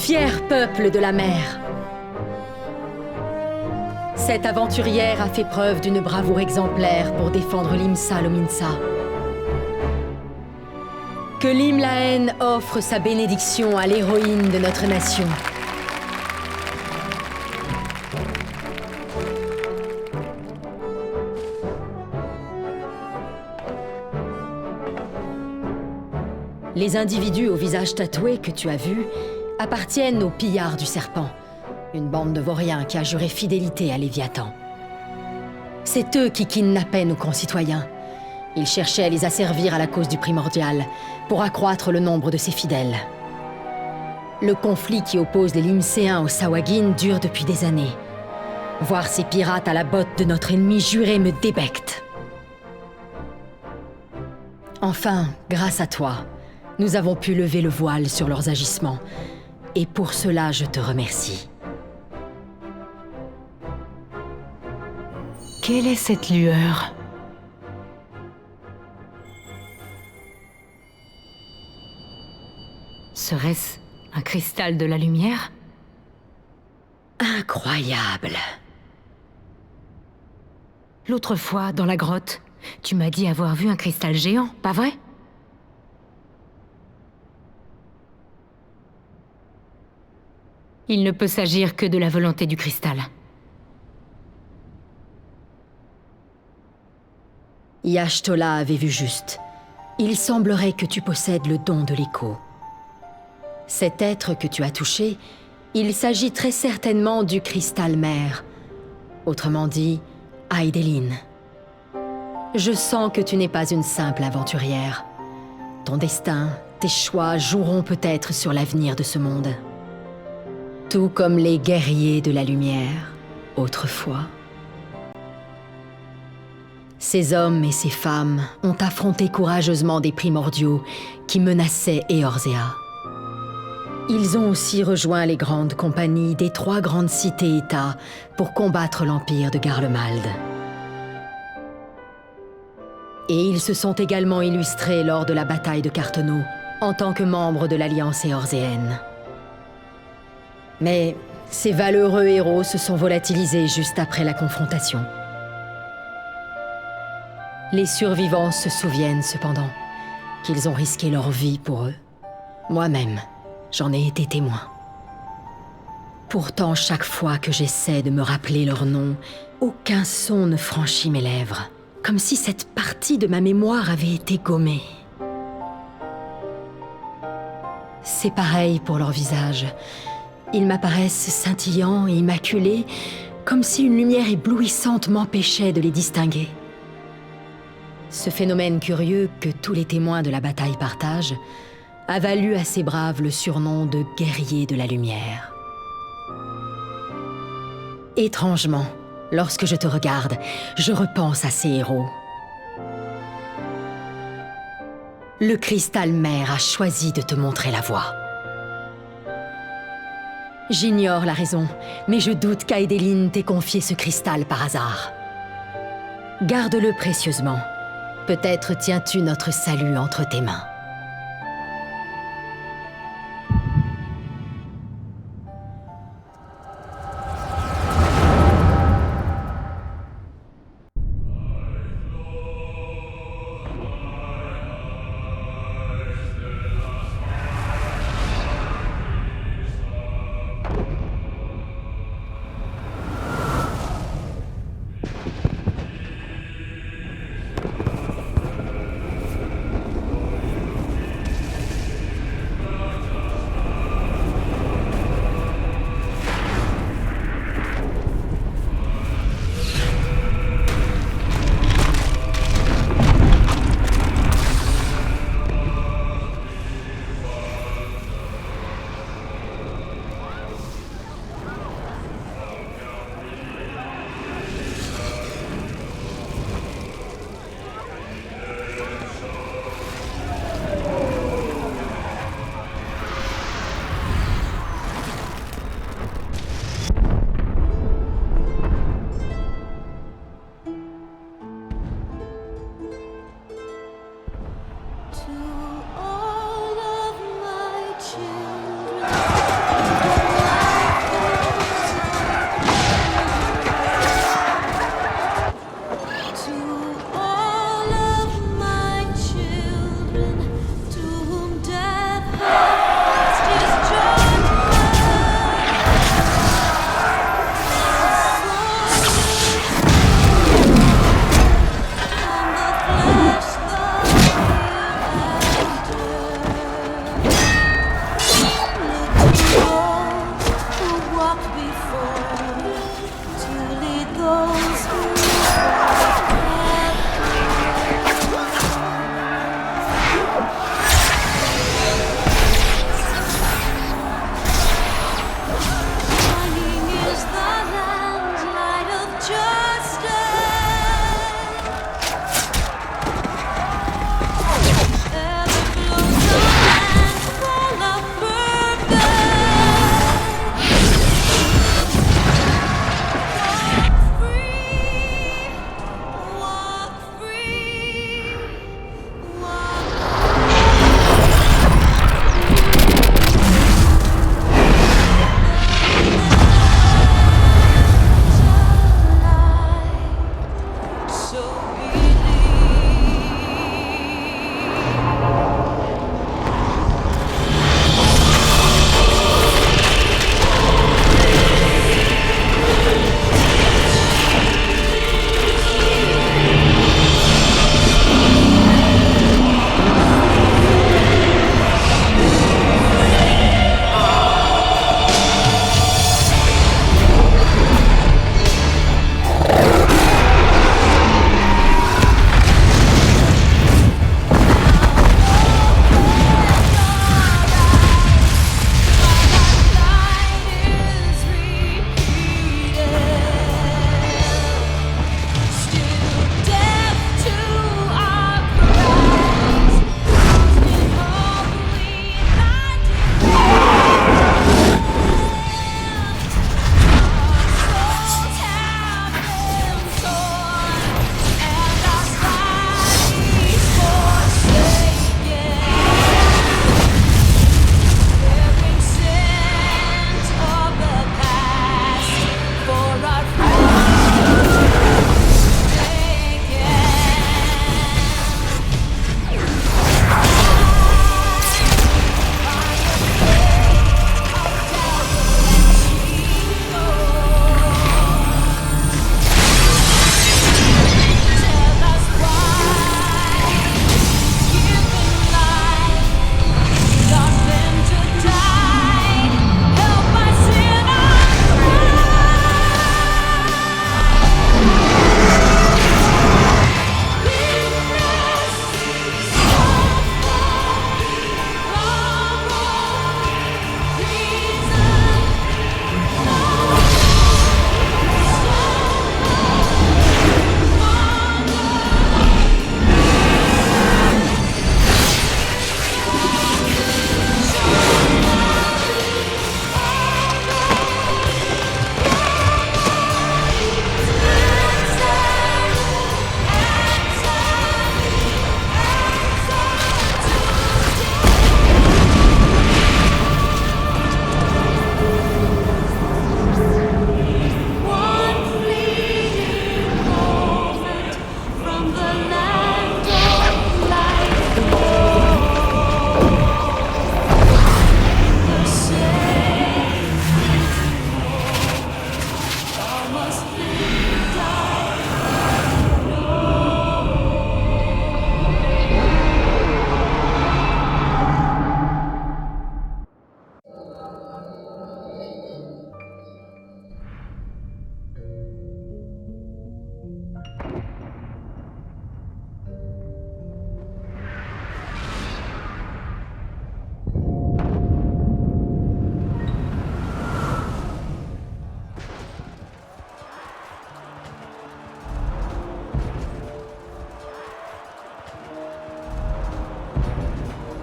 fier peuple de la mer. Cette aventurière a fait preuve d'une bravoure exemplaire pour défendre l'Imsa Lominsa. Que l'Imlaen offre sa bénédiction à l'héroïne de notre nation. Les individus au visage tatoué que tu as vus appartiennent aux pillards du serpent, une bande de vauriens qui a juré fidélité à Léviathan. C'est eux qui kidnappaient nos concitoyens. Ils cherchaient à les asservir à la cause du primordial, pour accroître le nombre de ses fidèles. Le conflit qui oppose les Limséens aux Sawagin dure depuis des années. Voir ces pirates à la botte de notre ennemi juré me débecte. Enfin, grâce à toi, nous avons pu lever le voile sur leurs agissements. Et pour cela, je te remercie. Quelle est cette lueur? Serait-ce un cristal de la lumière? Incroyable! L'autre fois, dans la grotte, tu m'as dit avoir vu un cristal géant, pas vrai? Il ne peut s'agir que de la volonté du cristal. Y'Ashtola avait vu juste. Il semblerait que tu possèdes le don de l'écho. Cet être que tu as touché, il s'agit très certainement du cristal mère. Autrement dit, Aidélin. Je sens que tu n'es pas une simple aventurière. Ton destin, tes choix joueront peut-être sur l'avenir de ce monde. Tout comme les guerriers de la lumière, autrefois. Ces hommes et ces femmes ont affronté courageusement des primordiaux qui menaçaient Eorzea. Ils ont aussi rejoint les grandes compagnies des 3 grandes cités-États pour combattre l'empire de Garlemald. Et ils se sont également illustrés lors de la bataille de Carteneau, en tant que membres de l'Alliance éorzéenne. Mais ces valeureux héros se sont volatilisés juste après la confrontation. Les survivants se souviennent cependant qu'ils ont risqué leur vie pour eux. Moi-même, j'en ai été témoin. Pourtant, chaque fois que j'essaie de me rappeler leur nom, aucun son ne franchit mes lèvres, comme si cette partie de ma mémoire avait été gommée. C'est pareil pour leur visage. Ils m'apparaissent scintillants et immaculés, comme si une lumière éblouissante m'empêchait de les distinguer. Ce phénomène curieux que tous les témoins de la bataille partagent a valu à ces braves le surnom de guerriers de la lumière. Étrangement, lorsque je te regarde, je repense à ces héros. Le cristal mère a choisi de te montrer la voie. J'ignore la raison, mais je doute qu'Aidélin t'ait confié ce cristal par hasard. Garde-le précieusement. Peut-être tiens-tu notre salut entre tes mains.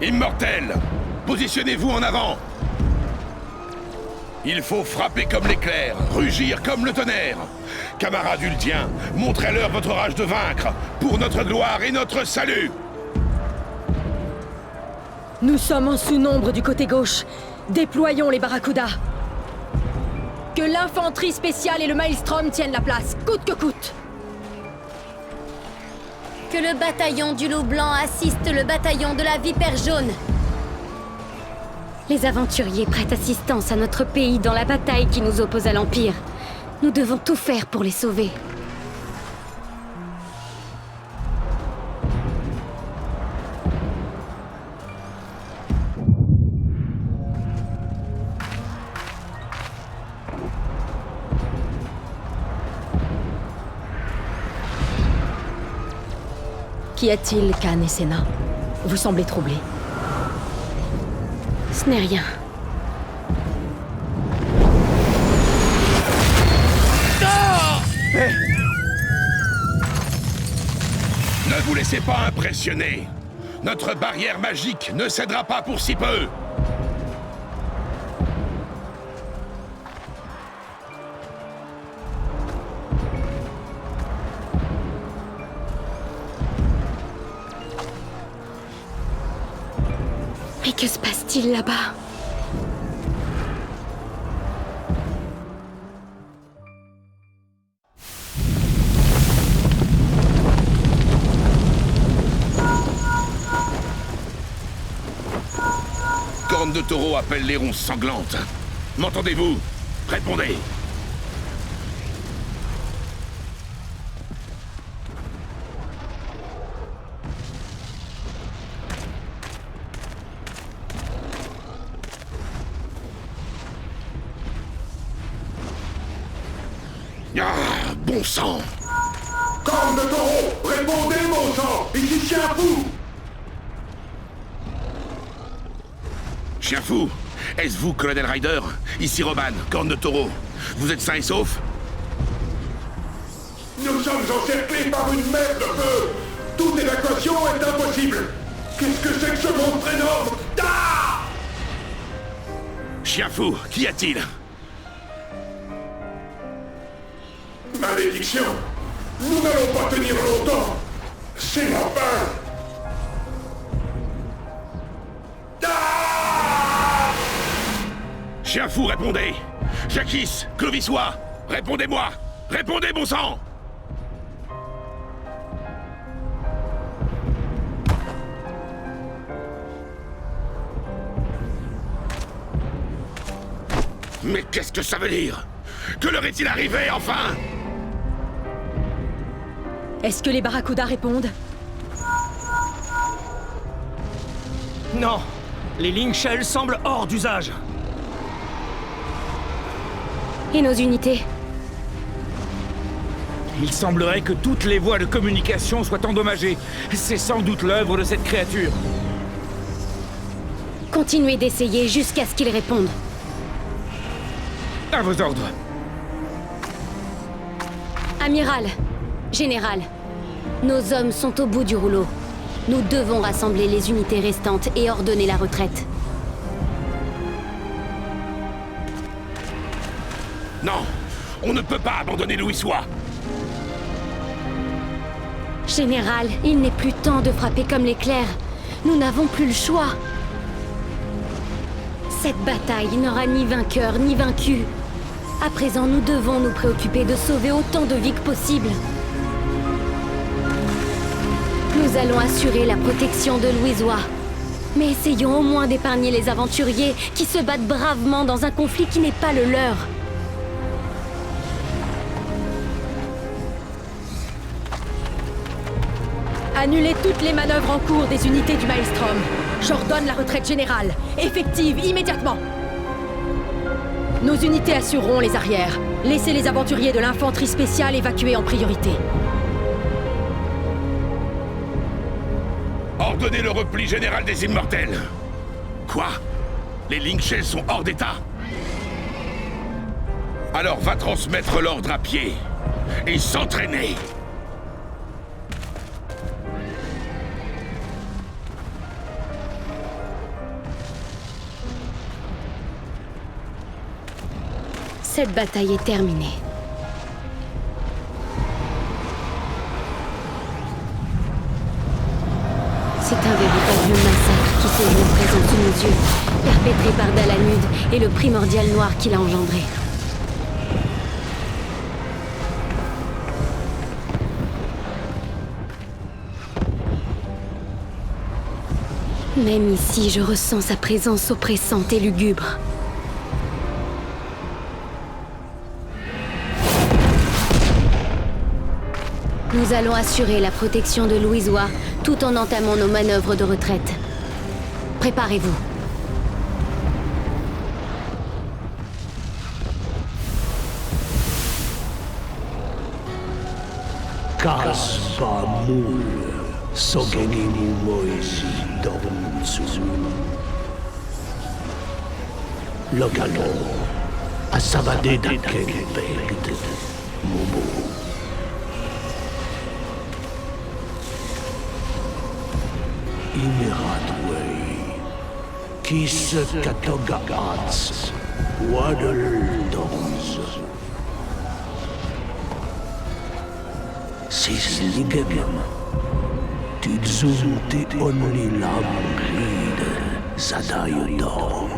Immortels, positionnez-vous en avant. Il faut frapper comme l'éclair, rugir comme le tonnerre. Camarades Uldiens, montrez-leur votre rage de vaincre, pour notre gloire et notre salut. Nous sommes en sous-nombre du côté gauche. Déployons les barracudas. Que l'infanterie spéciale et le Maelstrom tiennent la place, coûte que coûte. Que le bataillon du Loup Blanc assiste le bataillon de la Vipère Jaune. Les aventuriers prêtent assistance à notre pays dans la bataille qui nous oppose à l'Empire. Nous devons tout faire pour les sauver. Qu'y a-t-il, Khan et Senna? Vous semblez troublés. Ce n'est rien. Ne vous laissez pas impressionner. Notre barrière magique ne cédera pas pour si peu. Mais que se passe-t-il là-bas? Corne de taureau appelle les ronces sanglantes. M'entendez-vous? Répondez. Ah, bon sang! Corne de taureau, répondez, mon sang! Ici Chien Fou! Chien Fou, est-ce vous, Colonel Ryder? Ici Roban, Corne de taureau. Vous êtes sain et sauf? Nous sommes encerclés par une mer de feu! Toute évacuation est impossible! Qu'est-ce que c'est que ce monstre énorme? Ah! Chien Fou, qu'y a-t-il? Malédiction! Nous n'allons pas tenir longtemps! C'est la fin! Ah! Chien Fou, répondez! Jacquis, Clovisois, répondez-moi! Répondez, bon sang! Mais qu'est-ce que ça veut dire? Que leur est-il arrivé, enfin? Est-ce que les barracudas répondent? Non, les Link Shells semblent hors d'usage. Et nos unités? Il semblerait que toutes les voies de communication soient endommagées. C'est sans doute l'œuvre de cette créature. Continuez d'essayer jusqu'à ce qu'ils répondent. À vos ordres. Amiral, Général, nos hommes sont au bout du rouleau. Nous devons rassembler les unités restantes et ordonner la retraite. Non, on ne peut pas abandonner Louisois. Général, il n'est plus temps de frapper comme l'éclair. Nous n'avons plus le choix. Cette bataille n'aura ni vainqueur ni vaincu. À présent, nous devons nous préoccuper de sauver autant de vies que possible. Nous allons assurer la protection de Louisois. Mais essayons au moins d'épargner les aventuriers qui se battent bravement dans un conflit qui n'est pas le leur. Annulez toutes les manœuvres en cours des unités du Maelstrom. J'ordonne la retraite générale, effective immédiatement. Nos unités assureront les arrières. Laissez les aventuriers de l'infanterie spéciale évacuer en priorité. Ordonnez le repli général des Immortels. Quoi? Les Link Shells sont hors d'état? Alors va transmettre l'ordre à pied et s'entraîner. Cette bataille est terminée. C'est un véritable massacre qui se joue présent sous nos yeux, perpétré par Dalamud et le primordial noir qu'il a engendré. Même ici, je ressens sa présence oppressante et lugubre. Nous allons assurer la protection de Louisois tout en entamant nos manœuvres de retraite. Préparez-vous. Kaspamul Sogenini Moisi Donzu Logano Asavade Dakelbed Momo Imiradway Kis Katogats Waddle Dons Sisligem Tidzunti Only Lamrid Zadayodon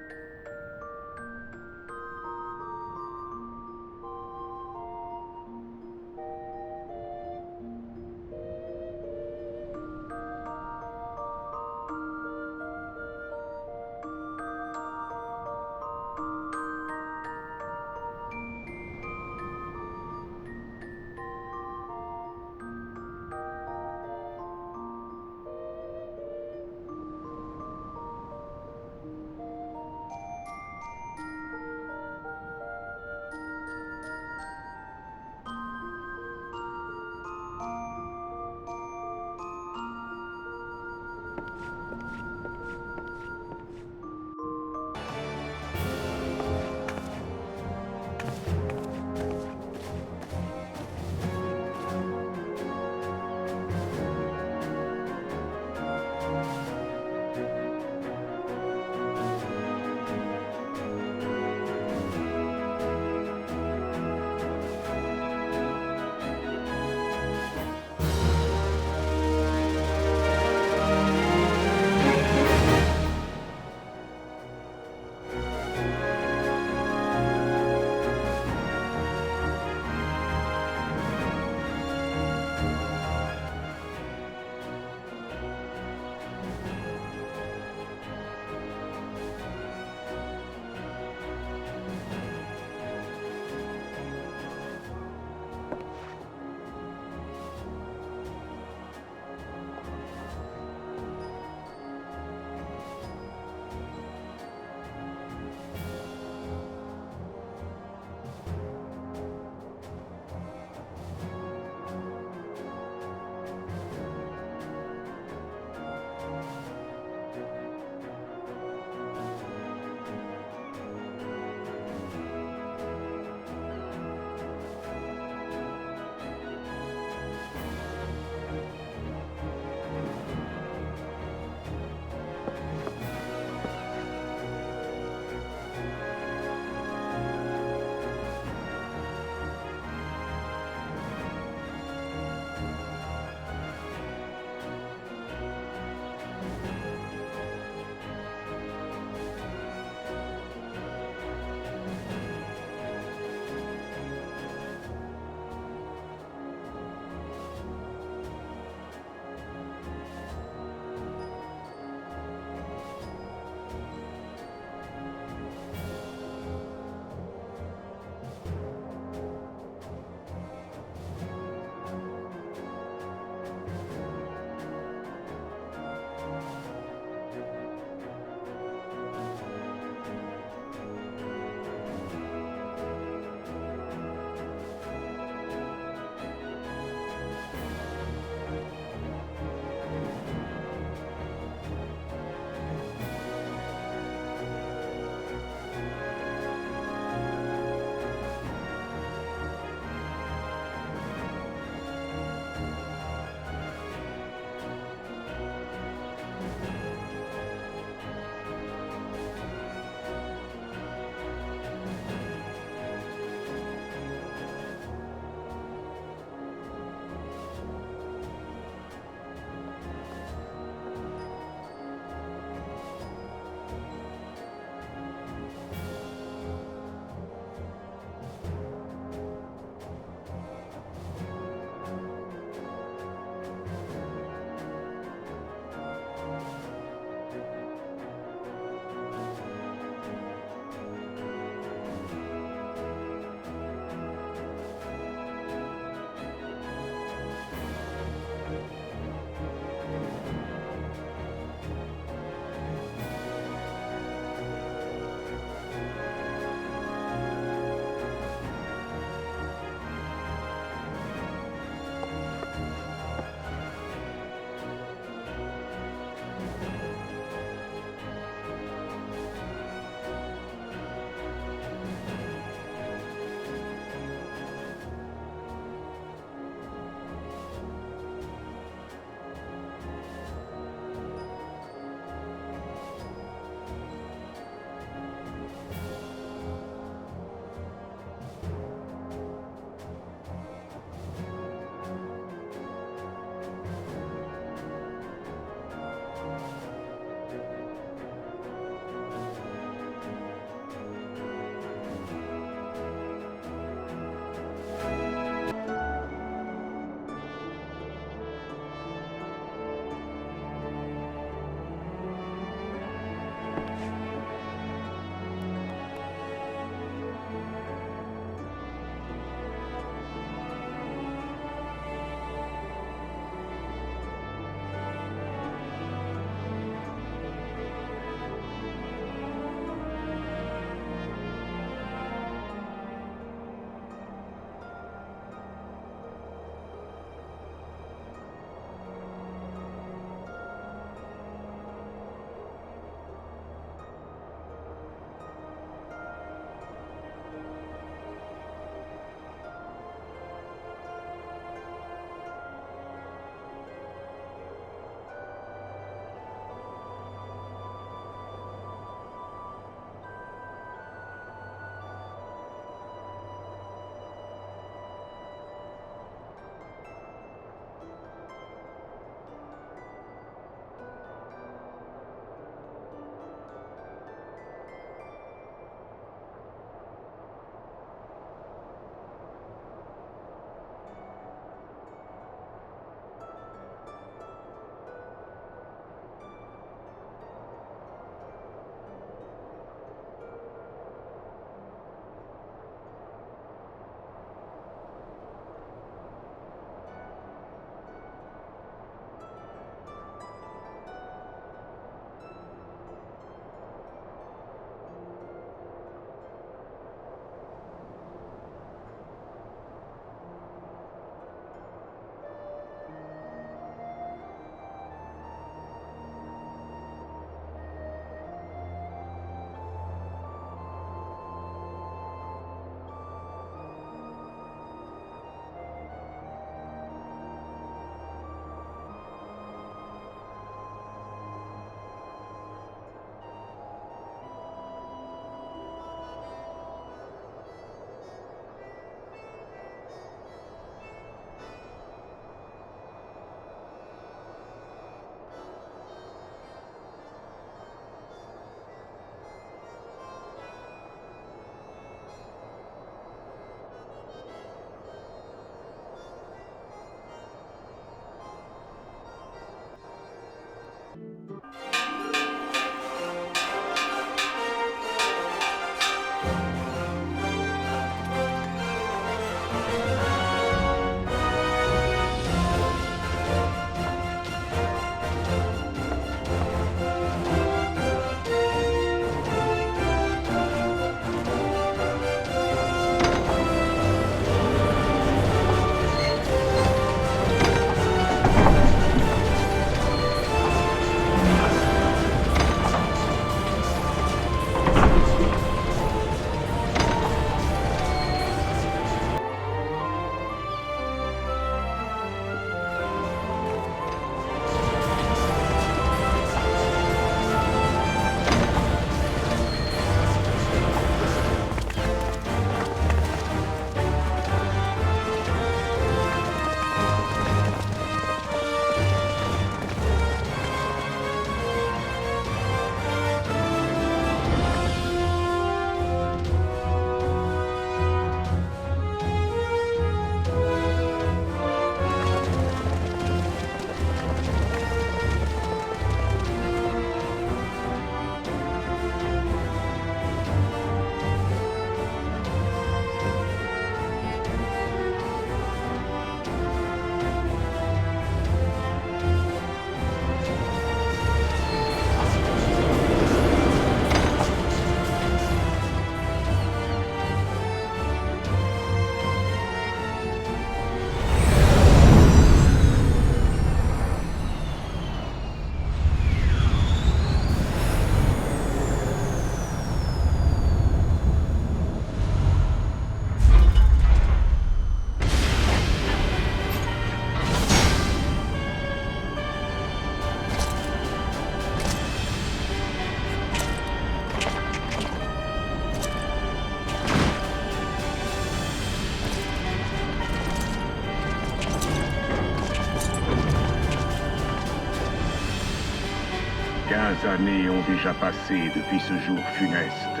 15 années ont déjà passé depuis ce jour funeste,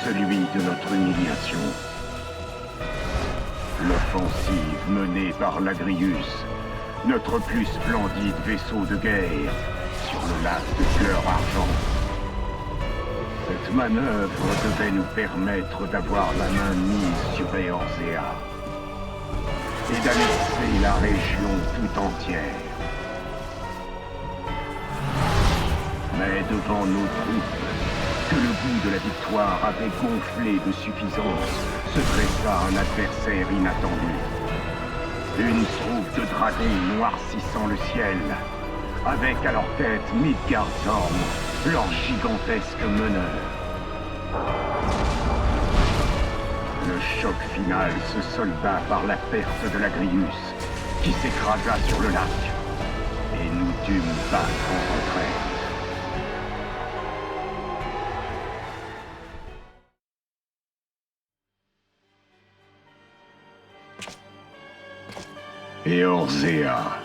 celui de notre humiliation. L'offensive menée par l'Agrius, notre plus splendide vaisseau de guerre, sur le lac de fleurs argent. Cette manœuvre devait nous permettre d'avoir la main mise sur Eorzea et d'annexer la région tout entière. Mais devant nos troupes, que le goût de la victoire avait gonflé de suffisance, se dressa un adversaire inattendu. Une troupe de dragons noircissant le ciel, avec à leur tête Midgardsorm, leur gigantesque meneur. Le choc final se solda par la perte de l'Agrius, qui s'écrasa sur le lac, et nous dûmes battre en retraite. Eorzea,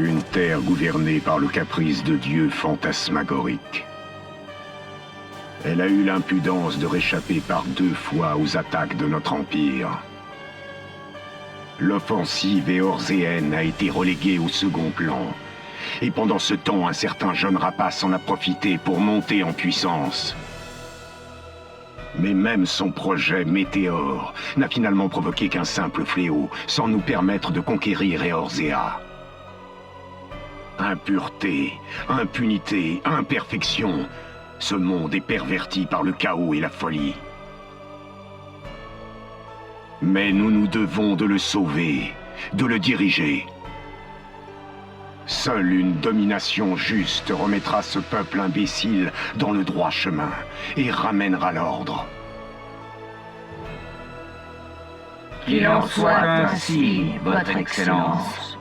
une terre gouvernée par le caprice de dieux fantasmagoriques. Elle a eu l'impudence de réchapper par 2 fois aux attaques de notre empire. L'offensive éorzéenne a été reléguée au second plan. Et pendant ce temps, un certain jeune rapace en a profité pour monter en puissance. Mais même son projet Météore n'a finalement provoqué qu'un simple fléau, sans nous permettre de conquérir Eorzea. Impureté, impunité, imperfection. Ce monde est perverti par le chaos et la folie. Mais nous nous devons de le sauver, de le diriger. Seule une domination juste remettra ce peuple imbécile dans le droit chemin et ramènera l'ordre. Qu'il en soit ainsi, Votre Excellence.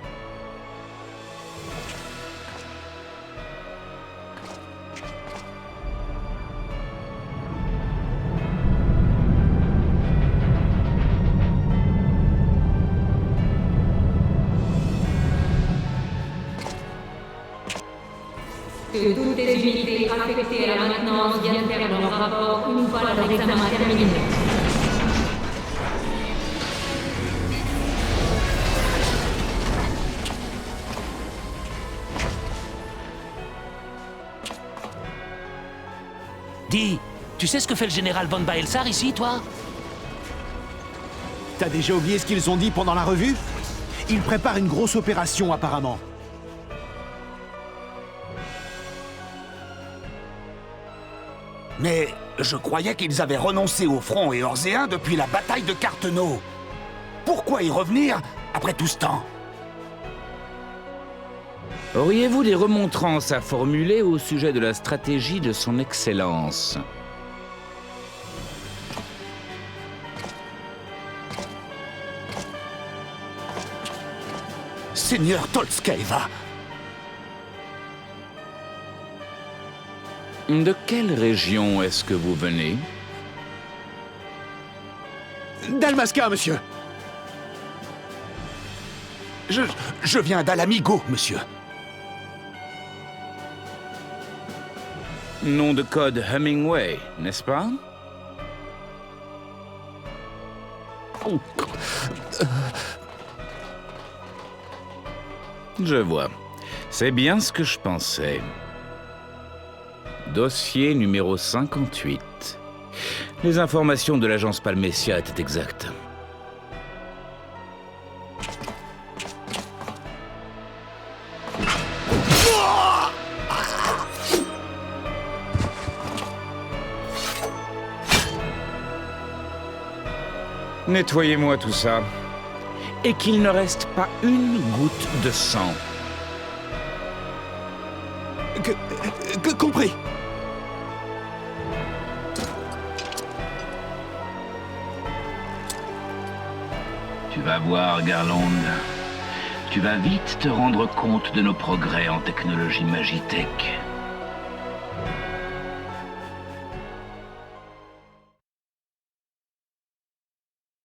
Que toutes les unités affectées à la maintenance viennent faire leur rapport une fois leur examen terminé. Dis, tu sais ce que fait le général von Baelsar ici, toi? T'as déjà oublié ce qu'ils ont dit pendant la revue? Ils préparent une grosse opération, apparemment. Mais je croyais qu'ils avaient renoncé au front éorzéen depuis la bataille de Cartenot. Pourquoi y revenir après tout ce temps? Auriez-vous des remontrances à formuler au sujet de la stratégie de son Excellence? Seigneur Tolskeva! De quelle région est-ce que vous venez? Dalmasca, monsieur. Je viens d'Alamigo, monsieur. Nom de code Hemingway, n'est-ce pas? Je vois. C'est bien ce que je pensais. Dossier numéro 58. Les informations de l'agence Palmecia étaient exactes. Nettoyez-moi tout ça. Et qu'il ne reste pas une goutte de sang. Compris. Tu vas voir, Garland. Tu vas vite te rendre compte de nos progrès en technologie Magitech.